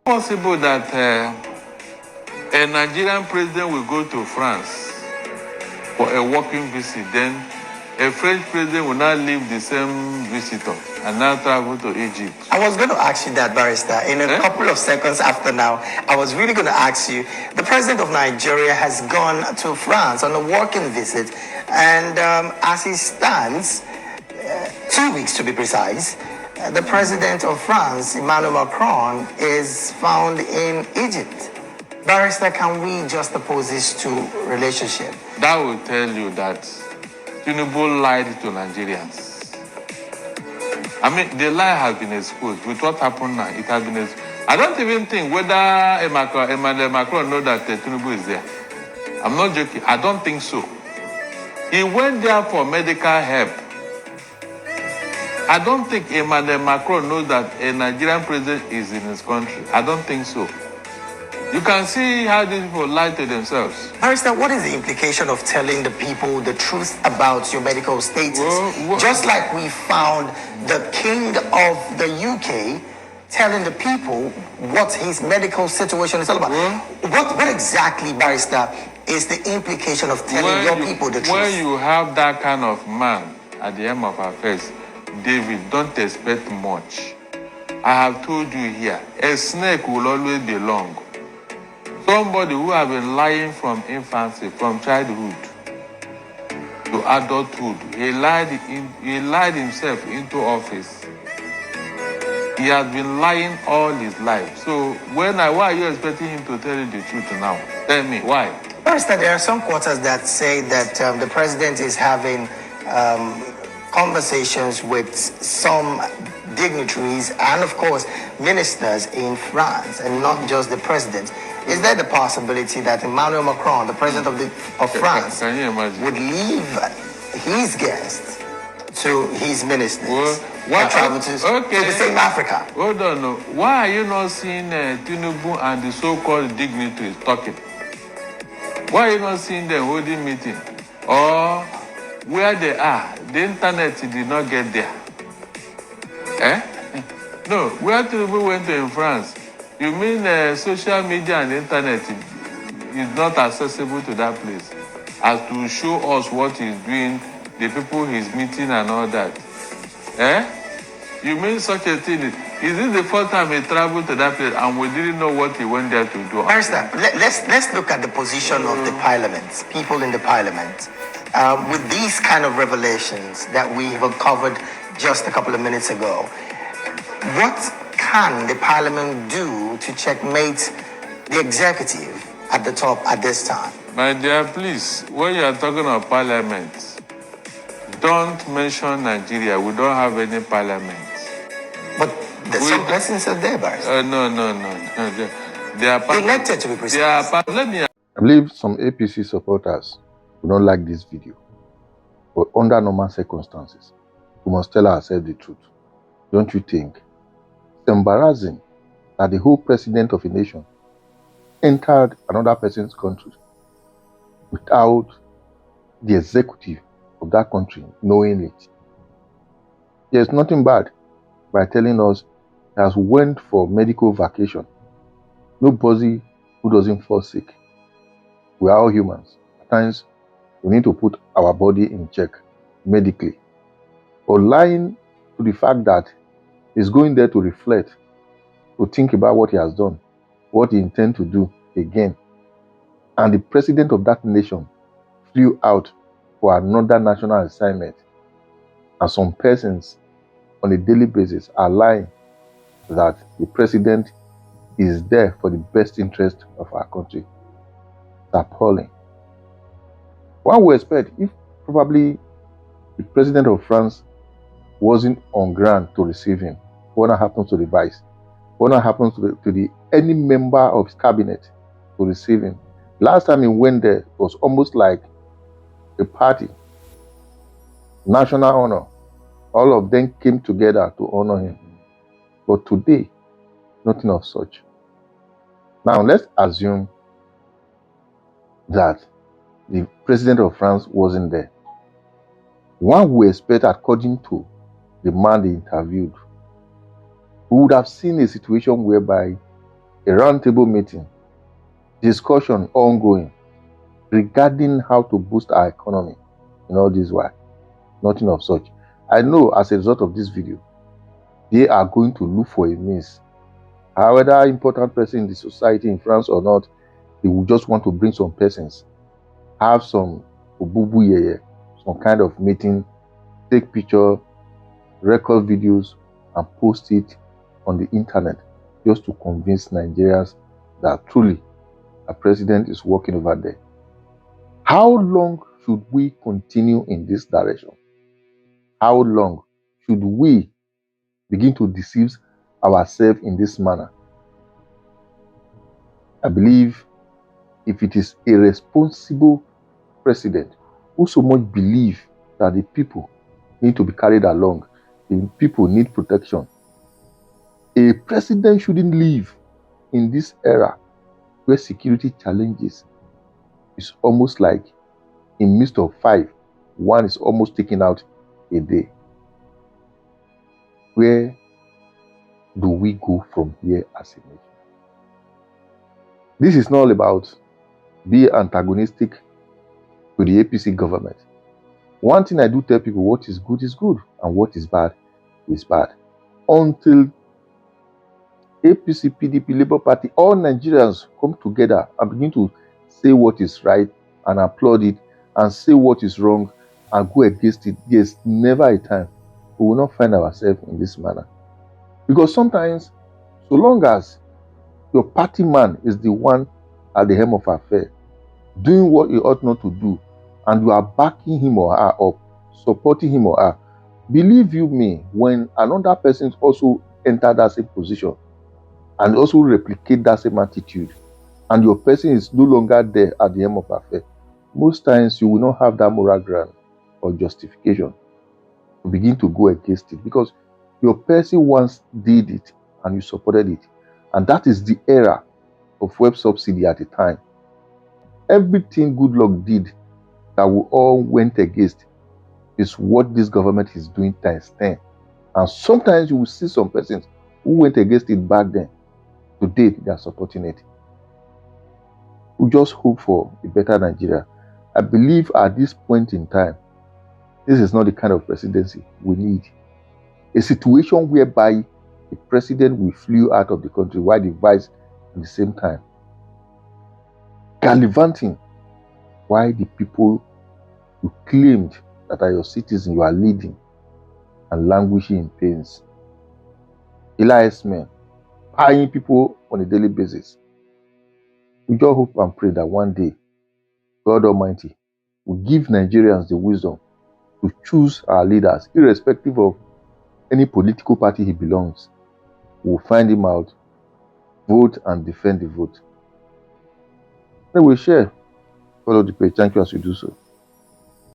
Possible that a Nigerian president will go to France for a working visit, then a French president will not leave the same visitor and now travel to Egypt. I was going to ask you that, Barrister. In a couple of seconds after now, I was really going to ask you, the president of Nigeria has gone to France on a working visit, and as he stands, 2 weeks to be precise, the president of France, Emmanuel Macron, is found in Egypt. Barrister, can we just oppose this to relationship? That will tell you that Tinubu lied to Nigerians. I mean, the lie has been exposed. With what happened now, it has been exposed. I don't even think whether Emmanuel Macron knows that Tinubu is there. I'm not joking. I don't think so. He went there for medical help. I don't think Emmanuel Macron knows that a Nigerian president is in his country. I don't think so. You can see how these people lie to themselves. Barrister, what is the implication of telling the people the truth about your medical status? Just like we found the king of the UK telling the people what his medical situation is all about. What exactly, Barrister, is the implication of telling your people the truth? When you have that kind of man at the end of affairs, David, don't expect much. I have told you here, a snake will always be long. Somebody who has been lying from infancy, from childhood to adulthood, he lied himself into office. He has been lying all his life. So why are you expecting him to tell you the truth now? Tell me, why? First, there are some quarters that say that the president is having conversations with some dignitaries and, of course, ministers in France, and not just the president. Is there the possibility that Emmanuel Macron, the president of France, would leave his guests to his ministers and travel to the same Africa? Hold on. No. Why are you not seeing Tinubu and the so-called dignitaries talking? Why are you not seeing them holding meeting? Or where they are, the internet did not get there. No, where Tinubu went to in France, you mean social media and the internet is not accessible to that place as to show us what he's doing, the people he's meeting and all that? You mean such a thing? Is this the first time he traveled to that place and we didn't know what he went there to do? Barrister, let's look at the position of the parliament, people in the parliament. With these kind of revelations that we have covered just a couple of minutes ago, what can the parliament do to checkmate the executive at the top at this time? My dear, please, when you are talking about parliament, don't mention Nigeria. We don't have any parliament. But some persons are there, Barrister. No. They are elected to be precise. I believe some APC supporters will not like this video. But under normal circumstances, we must tell ourselves the truth. Don't you think? It's embarrassing that the whole president of a nation entered another person's country without the executive of that country knowing it. There's nothing bad by telling us he has went for medical vacation. Nobody who doesn't fall sick. We are all humans. At times, we need to put our body in check medically. But lying to the fact that he's going there to reflect, to think about what he has done, what he intends to do again. And the president of that nation flew out for another national assignment. And some persons on a daily basis are lying that the president is there for the best interest of our country. It's appalling. One would expect if probably the president of France wasn't on ground to receive him, what happens to the vice? What happens to any member of his cabinet to receive him? Last time he went there, it was almost like a party, national honor. All of them came together to honor him. But today, nothing of such. Now let's assume that the president of France wasn't there. One would expect, according to the man they interviewed, we would have seen a situation whereby a roundtable meeting, discussion ongoing regarding how to boost our economy in all this while. Nothing of such. I know as a result of this video, they are going to look for a means. However important person in the society in France or not, they will just want to bring some persons, have some obubu some kind of meeting, take picture, record videos, and post it on the internet just to convince Nigerians that truly a president is working over there. How long should we continue in this direction? How long should we begin to deceive ourselves in this manner? I believe if it is a responsible president who so much believe that the people need to be carried along, the people need protection, a president shouldn't live in this era where security challenges is almost like in midst of 5, one is almost taken out a day. Where do we go from here as a nation? This is not about being antagonistic to the APC government. One thing I do tell people, what is good and what is bad is bad. Until APC, PDP, Labour Party, all Nigerians come together and begin to say what is right and applaud it and say what is wrong and go against it, there's never a time we will not find ourselves in this manner. Because sometimes, so long as your party man is the one at the helm of affair, doing what he ought not to do, and you are backing him or her up, supporting him or her, believe you me, when another person also enter that same position and also replicate that same attitude, and your person is no longer there at the helm of affair, most times you will not have that moral ground or justification to begin to go against it, because your person once did it and you supported it. And that is the era of web subsidy at the time. Everything Goodluck did that we all went against is what this government is doing times 10. And sometimes you will see some persons who went against it back then. Today, they are supporting it. We just hope for a better Nigeria. I believe at this point in time, this is not the kind of presidency we need. A situation whereby the president will flee out of the country while the vice at the same time gallivanting, while the people you claimed that are your citizens you are leading and languishing in pains. Elias men buying people on a daily basis. We just hope and pray that one day God Almighty will give Nigerians the wisdom to choose our leaders, irrespective of any political party he belongs. We'll find him out, vote and defend the vote. Then we'll share. Follow the page. Thank you as you do so.